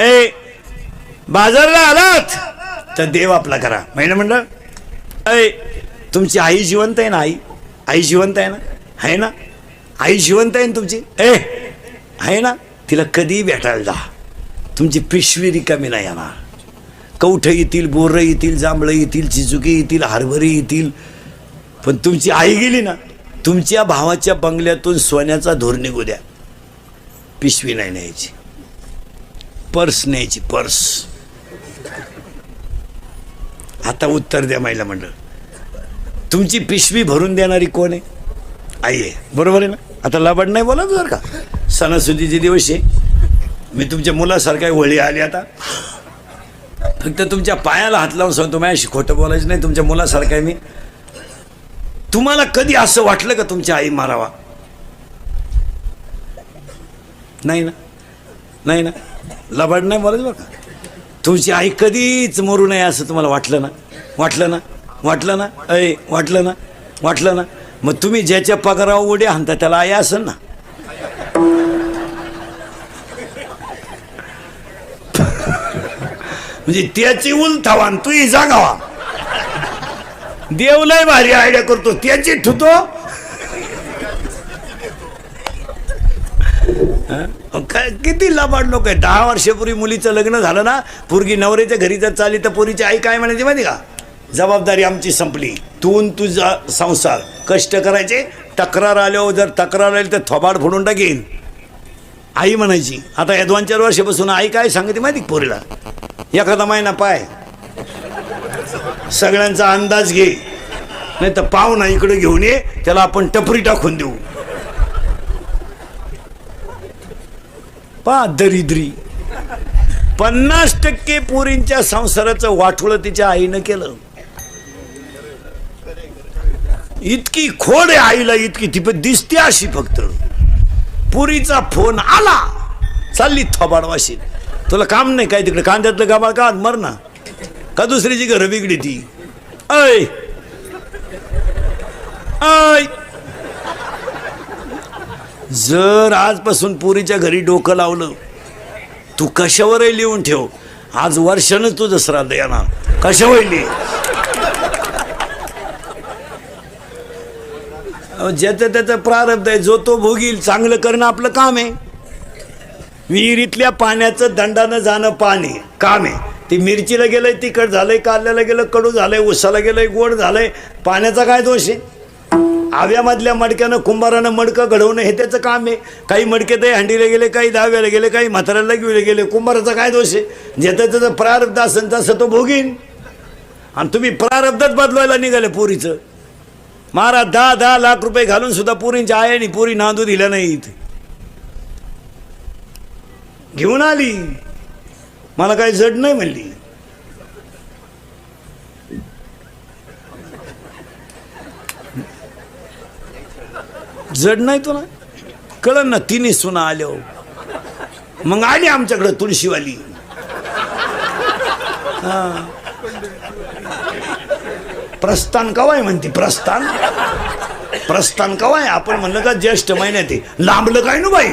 ए बाजारला आलात तर देव आपला करा. महिला मंडळ ऐ तुमची आई जिवंत आहे ना? आई जिवंत आहे ना? आहे ना? आई जिवंत आहे ना तुमची? आहे ना? तिला कधी भेटायला जा. तुमची पिशवी रिकामी नाही येणार. कवठं येतील, बोरं येतील, जांभळं येतील, चिचुकी येतील, हरभरी येतील, पण तुमची आई गेली ना, तुमच्या भावाच्या बंगल्यातून सोन्याचा धूर निघू द्या, पिशवी नाही न्यायची, पर्स न्यायची, पर्स. आता उत्तर द्या महिला मंडळ, तुमची पिशवी भरून देणारी कोण आहे? आई आहे, बरोबर आहे ना? आता लबाड नाही बोला बरं का. सणासुदीचे दिवस आहे, मी तुमच्या मुलासारखा वळी आली. आता फक्त तुमच्या पायाला हात लावून सांगतो, माझ्याशी खोटं बोलायचं नाही. तुमच्या मुलासारखा आहे मी. तुम्हाला कधी असं वाटलं का तुमची आई मारावा? नाही ना? नाही ना? लबाड नाही बोलायचं बरं का. तुमची आई कधीच मरू नये असं तुम्हाला वाटलं ना? वाटलं ना? वाटलं ना? वाटलं ना? वाटलं ना? मग तुम्ही ज्याच्या पगारावर उड्या हाणता त्याला आई असेल ना? म्हणजे त्याची उलथावान तू ही जागावा. देव लय भारी आयडिया करतो, त्याची ठुतो. किती लबाड लोक आहे. 10 वर्षापूर्वी मुलीचं लग्न झालं ना, पोरगी नवऱ्याच्या घरी जर चालली तर पोरीची आई काय म्हणायची माहिती का? जबाबदारी आमची संपली, तू तुझा संसार, कष्ट करायचे, तक्रार आल्यावर जर तक्रार आली तर थोबाड फोडून टाकीन, आई म्हणायची. आता या 2-4 वर्षापासून आई काय सांगते माहिती का पोरीला? एखादा महिना पाय, सगळ्यांचा अंदाज घे, नाही तर पाहुणा इकडे घेऊन ये, त्याला आपण टपरी टाकून देऊ. पा दरिद्री 50% पोरींच्या संसाराचं वाटोळं तिच्या आईनं केलं. इतकी खोड आहे आईला, इतकी ती पण दिसते अशी. फक्त पुरीचा फोन आला, चालली थोबाडवाशी. तुला काम नाही काय तिकडे? कांद्यातलं गाबाळ का मर ना, का दुसरीची घरं बिगडी ती? ऐ ऐ जर आजपासून पुरीच्या घरी डोकं लावलं, तू कशावरही लिहून ठेव, आज वर्षानं तुझं श्राद्ध येणार. कशावर लिहि, ज्याचं त्याचं प्रारब्ध आहे, जो तो भोगील. चांगलं करणं आपलं काम आहे. विहिरीतल्या पाण्याचं दंडानं जाणं पाणी काम आहे. ती मिरचीला गेलंय तिखट झालंय, कारल्याला गेलं कडू झालंय, उसाला गेलंय गोड झालंय, पाण्याचा काय दोष आहे? आव्यामधल्या मडक्यानं कुंभारानं मडकं घडवणं हे त्याचं काम आहे. काही मडके तर हंडीला गेले, काही दहाव्याला गेले, काही म्हाताऱ्याला घेऊन गेले. कुंभाराचा काय दोष आहे? ज्याचं त्याचं प्रारब्ध असेल तसं तो भोगीन. आणि तुम्ही प्रारब्धच बदलवायला निघाले पोरीचं. महाराज 10-10 लाख रुपये घालून सुद्धा पोरींच्या आयानी पोरी नांदू दिल्या नाही. इथे घेऊन आली, मला काही जड नाही म्हणली. जड नाही तुला कळलं ना? तिने सुना आल्या, मग आली आमच्याकडं तुळशीवाली. प्रस्थान कवाय म्हणते? प्रस्थान प्रस्थान कवाय? आपण म्हणलं का ज्येष्ठ महिन्यात लांबलं काय ना बाई.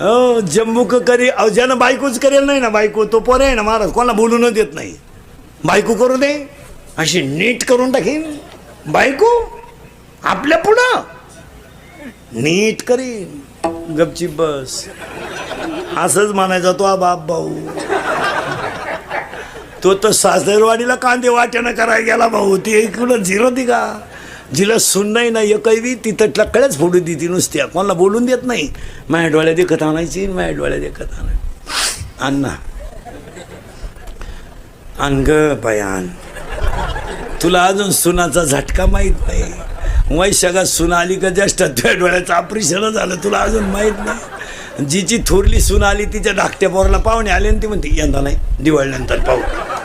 हो जम्बूक करी, ज्यानं बायकोच करेल नाही ना, बायको तो पोर आहे ना महाराज, कोणाला बोलून देत नाही. बायको करू दे, अशी नीट करून टाकीन बायको, आपल्या पुढं नीट करीन. गपचीप बस, असंच म्हणायचा तो बाप भाऊ. तो तर सासरवाडीला कांदे वाट्यानं करायला गेला भाऊ. ती इकडं झिरो ती का, जिला सुन नाही ना एकही, तिथं टक्कळच फोडू दी ती नुसत्या, कोणाला बोलून देत नाही. माझ्या डोळ्यात देखत आणायची, माझ्या डोळ्यात देखत आणायची. अण्णा आण ग बयान, तुला अजून सुनाचा झटका माहीत नाही. वैशाखात सुन आली का ज्येष्ठ तुझ्या डोळ्याचं ऑपरेशन झालं, तुला अजून माहीत नाही. जिची थोरली सून आली तिच्या धाकट्या पोराला पाहुणे आले आणि ती म्हणते यंदा नाही, दिवाळीनंतर पाहू.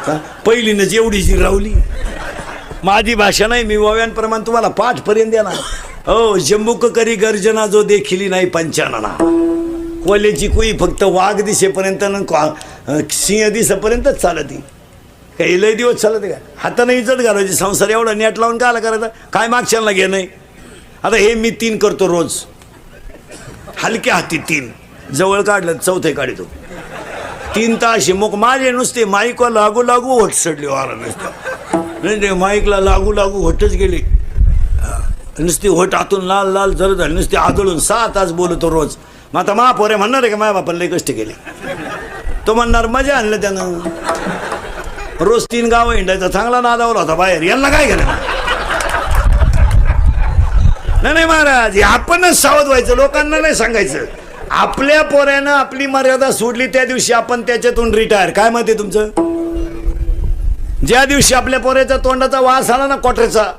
का पहिलीनंच एवढी जी रावली. माझी भाषा नाही, मी ओव्यांप्रमाणे तुम्हाला पाठपर्यंत देणार. हो जम्बूक करी गर्जना जो देखिली नाही पंचानना. कोल्याची कुई फक्त वाघ दिसेपर्यंत सिंह दिसेपर्यंतच चालती. काही लय दिवस चालत का? हाताने इज्जत घालायची. संसार एवढा नेट लावून कायला करायचा? काय मागच्याला घे नाही. आता हे मी 3 करतो रोज. हलक्या हाती 3 जवळ काढलं चौथे काढतो 3 तास मग माझे नुसते माईकला लागू लागू होट सडले वारा नुसतं नाही माईकला लागू लागू होटच गेले नुसती होट आतून लाल लाल जर झाली नुसती आदळून 6 तास बोलतो रोज. मग आता महापोरे म्हणणार आहे का माझ्या बापाला लई कष्ट केले. तो म्हणणार मजा आणलं त्यानं रोज 3 गावं हिंडायचा चांगला नादावला होता बाहेर यांना काय केलं. नाही महाराज आपणच सावध व्हायचं लोकांना नाही सांगायचं. आपल्या पोऱ्यानं आपली मर्यादा सोडली त्या दिवशी आपण त्याच्यातून रिटायर. काय मत आहे तुमचं. ज्या दिवशी आपल्या पोऱ्याच्या तोंडाचा वास आला ना कोठऱ्याचा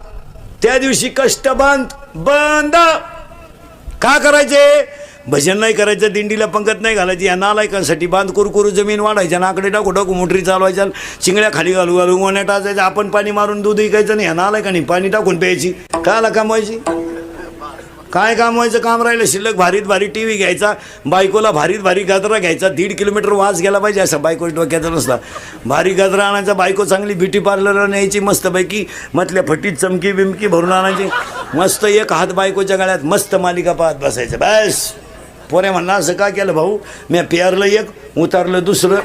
त्या दिवशी कष्ट बंद. का करायचे. भजन नाही करायचं दिंडीला पंगत नाही घालायची या नालायकांसाठी बांध करू जमीन वाढायच्या नाकडे टाकू टाकू मोटरी चालवायच्या चिंगड्या खाली घालू घालू गोण्या टाचायचं आपण पाणी मारून दूध विकायचं नाही या नालायकांनी पाणी टाकून प्यायची. काला कमवायची काय कामवायचं काम राहिलं शिल्लक. भारीत भारी टीव्ही घ्यायचा बायकोला भारीत भारी गाजरा घ्यायचा 1.5 किलोमीटर वास गेला पाहिजे असा बायको डोक्याचा नसला. भारी गाजरा आणायचा बायको चांगली ब्युटी पार्लरला न्यायची मस्तपैकी मधल्या फटीत चमकी बिमकी भरून आणायची मस्त एक हात बायकोच्या गळ्यात मस्त मालिका पाहत बसायचं. बस पोरे म्हणणार असं का केलं भाऊ मी पेरलं एक उतारलं दुसरं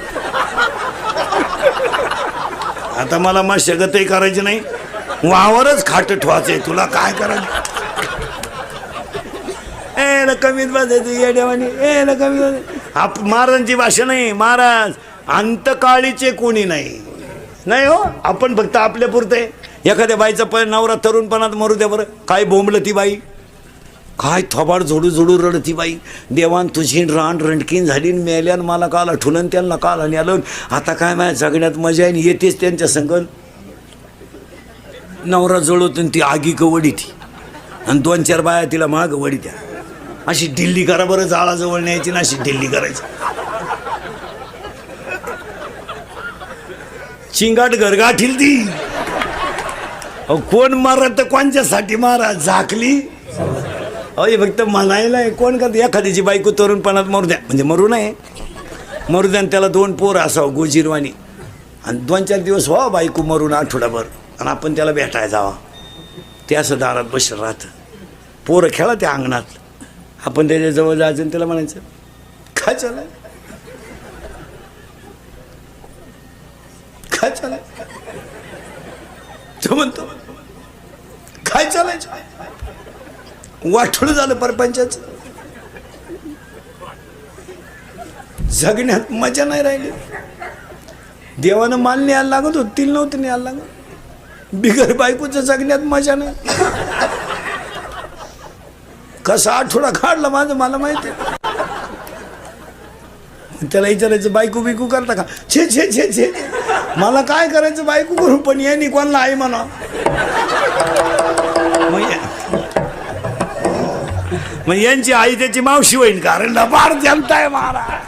आता मला मशागतही करायची नाही वावरच खाट ठेवायचंय तुला काय करायचं. कमीत बसायचं येड्यावानी कमी महाराजांची भाषा नाही. महाराज अंतकाळीचे कोणी नाही हो. आपण फक्त आपल्या पुरते एखाद्या बाईचा नवरा तरुणपणात मरू द्या बरं काय बोंबलं ती बाई काय थोबाड जोडू जोडू रडती बाई. देवान तुझी रान रणकीन झाली मेल्यान मला काल आठवलं त्यांना काल आणि आलं आता काय माझ्या जगण्यात मजा आहे येतेच त्यांच्या संगत नवरा जळवतो ती आगी वडी ती आणि 2-4 बाया तिला माग वडी द्या अशी ढिल्ली करा बरं जाळाजवळ न्यायची ना अशी ढिल्ली करायची. चिंगाट गरगाठील ती कोण मारत तर कोणच्यासाठी मारा झाकली अय फक्त म्हणायला कोण करत. एखाद्याची बायको तरुणपणात मरू द्या म्हणजे मरू नये मरू द्या त्याला 2 पोरं असावं गोजीरवाणी आणि 2-4 दिवस व्हा बायको मरून आठवडाभर आणि आपण त्याला भेटायला जावा ते असं दारात बसलं राहतं. पोरं खेळा त्या अंगणात आपण त्याच्याजवळ जायचं आणि त्याला म्हणायचं काय चालय काय चालय. तो म्हणतो काय चालायचं वाटोळं झालं परपंचाचं जगण्यात मजा नाही राहिली. देवानं माल न्यायला लागत होत तिला नव्हतं न्यायला लागत बिगर बायकोचं जगण्यात मजा नाही. कसा आठवडा काढला माझं मला माहिती. त्याला विचारायचं बायको बिकू करता का छे छे छे छे मला काय करायचं बायको करू पण यांनी कोणाला आई म्हणा. मग यांची आई त्याची मावशी होईल कारण लबाड जनता आहे महाराज.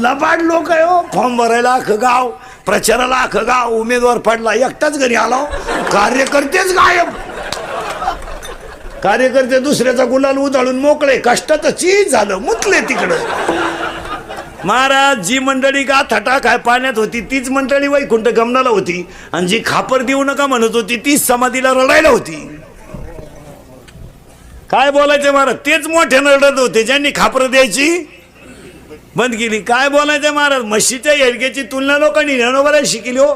लबाड लोक आहे हो. फॉर्म भरायला अख्खं गाव प्रचाराला अख्खं गाव उमेदवार पडला एकटाच घरी आलो कार्यकर्तेच गायब. कार्यकर्ते दुसऱ्याचा गुलाल उधळून मोकळे कष्टाचं चीज झालं मुतले तिकडं. महाराज जी मंडळी गाथाटा काय पाण्यात होती तीच मंडळी वैकुंठ गमनाला होती आणि जी खापर देऊ नका म्हणत होती तीच समाधीला रडायला होती. काय बोलायचं महाराज तेच मोठ्यानं रडत होते ज्यांनी खापर द्यायची बंद केली. काय बोलायचं महाराज म्हशीच्या हेडग्याची तुलना लोकांनी ज्ञानोबाला शिकली हो.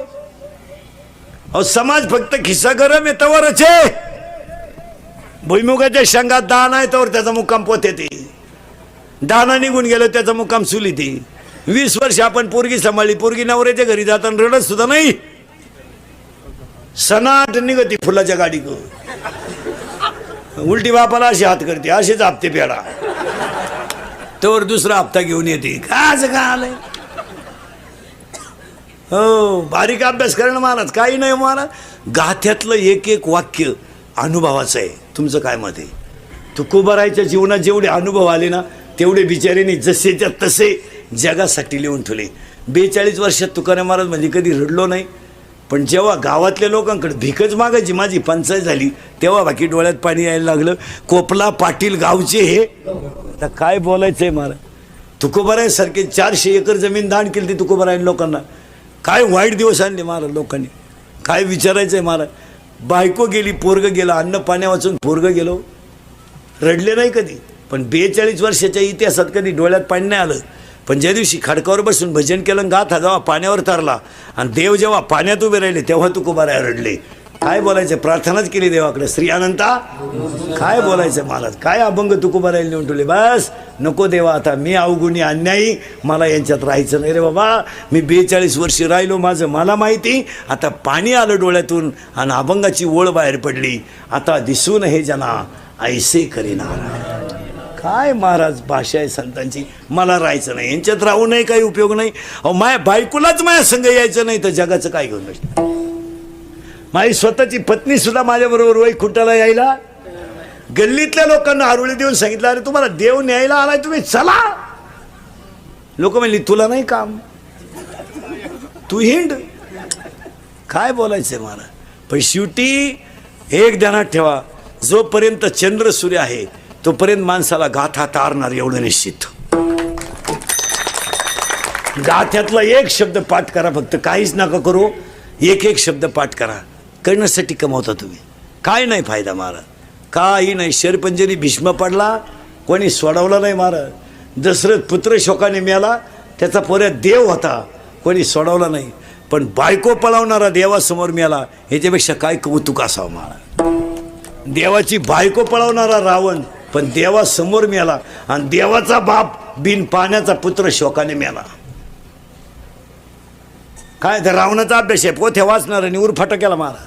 अहो समाज फक्त खिस्सा गरम आहे तवरच आहे. भुईमुगाच्या शेंगात दान आहे तर त्याचा मुक्काम पोते ती दाना निघून गेलो त्याचा मुक्काम चुली ती. 20 वर्ष आपण पोरगी सांभाळली पोरगी नवऱ्याच्या घरी जाताना रडत सुद्धा नाही सनाट निघती फुलाच्या गाडी उलटी बापाला अशी हात करते असेच हप्ते पेडा तर दुसरा हप्ता घेऊन येते. काय का आलंय हो बारीक अभ्यास करणं महाराज काही नाही महाराज. गाथ्यातलं एक एक वाक्य अनुभवाचं आहे. तुमचं काय मत आहे. तुकोबारायच्या जीवनात जेवढे अनुभव आले ना तेवढे बिचाऱ्यांनी जसेच्या तसे जगासाठी लिहून ठेवले. 42 वर्षात तुकाराम महाराज म्हणजे कधी रडलो नाही पण जेव्हा गावातल्या लोकांकडे भिकच मागायची माझी पंचायत झाली तेव्हा बाकी डोळ्यात पाणी यायला लागलं. कोपला पाटील गावचे हे आता काय बोलायचंय महाराज. तुकोबारायसारखे 400 एकर जमीन दान केली ती तुकोबाराय लोकांना. काय वाईट दिवस आणले महाराज लोकांनी. काय विचारायचंय महाराज. बायको गेली पोरग गेला अन्न पाण्या वाचून पोरग गेलो रडले नाही कधी, पण 42 वर्षाच्या इतिहासात कधी डोळ्यात पाणी नाही आलं. पण ज्या दिवशी खडकावर बसून भजन केलं, गाथा जेव्हा पाण्यावर तरला आणि देव जेव्हा पाण्यात उभे राहिले तेव्हा तुकोबाराय रडले. काय बोलायचं, प्रार्थनाच केली देवाकडे, श्री अनंता. काय बोलायचं महाराज, काय अभंग तुकोबारायला नेऊन ठेवले. बस नको देवा, आता मी अवगुणी अन्यायी, मला यांच्यात राहायचं नाही रे बाबा. मी 42 वर्ष राहिलो, माझं मला माहिती. आता पाणी आलं डोळ्यातून आणि अभंगाची ओळ बाहेर पडली. आता दिसून हे जना ऐसे करीना. काय महाराज भाषा आहे संतांची. मला राहायचं नाही, यांच्यात राहू नये, काही उपयोग नाही. अहो माया बायकोलाच माझ्या संग यायचं नाही तर जगाचं काय घेऊन बसलं. माझी स्वतःची पत्नी सुद्धा माझ्याबरोबर वैकुंठाला यायला, गल्लीतल्या लोकांना आरुळी देऊन सांगितलं, अरे तुम्हाला देव न्यायला आलाय, तुम्ही चला. लोक म्हणली तुला नाही काम, तू हिंड. काय बोलायचंय मला. पण शेवटी एक ध्यानात ठेवा, जोपर्यंत चंद्र सूर्य आहे तोपर्यंत माणसाला गाथा तारणार एवढं निश्चित. गाथ्यातला एक शब्द पाठ करा फक्त, काहीच नका करू. एक शब्द पाठ करा, करण्यासाठी कमावता तुम्ही. काय नाही फायदा महाराज, काही नाही. शेरपंजरी भीष्म पडला, कोणी सोडवला नाही महाराज. दशरथ पुत्र शोकाने मेला, त्याचा पोऱ्या देव होता, कोणी सोडवला नाही. पण बायको पळवणारा देवासमोर मेला, ह्याच्यापेक्षा काय कौतुक असावं महाराज. देवाची बायको पळवणारा रावण पण देवासमोर मेला, आणि देवाचा बाप बिन पाण्याचा पुत्र शोकाने मेला. काय तर रावणाचा अभ्यास आहे, पोथ्या वाचणार आणि उरफाटा केला महाराज.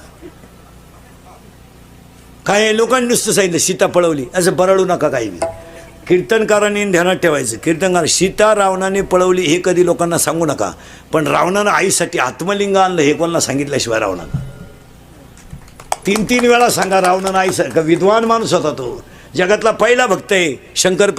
काय लोकांनी नुसतं सांगितलं सीता पळवली, असं बरळू नका काही. कीर्तनकारांनी ध्यानात ठेवायचं, कीर्तनकार सीता रावणाने पळवली हे कधी लोकांना सांगू नका. पण रावणानं आईसाठी आत्मलिंग आणलं हे कोणाला सांगितल्याशिवाय रावणानं 3 वेळा सांगा. रावणानं आईसारखा विद्वान माणूस होता तो, जगातला पहिला भक्त आहे. शंकर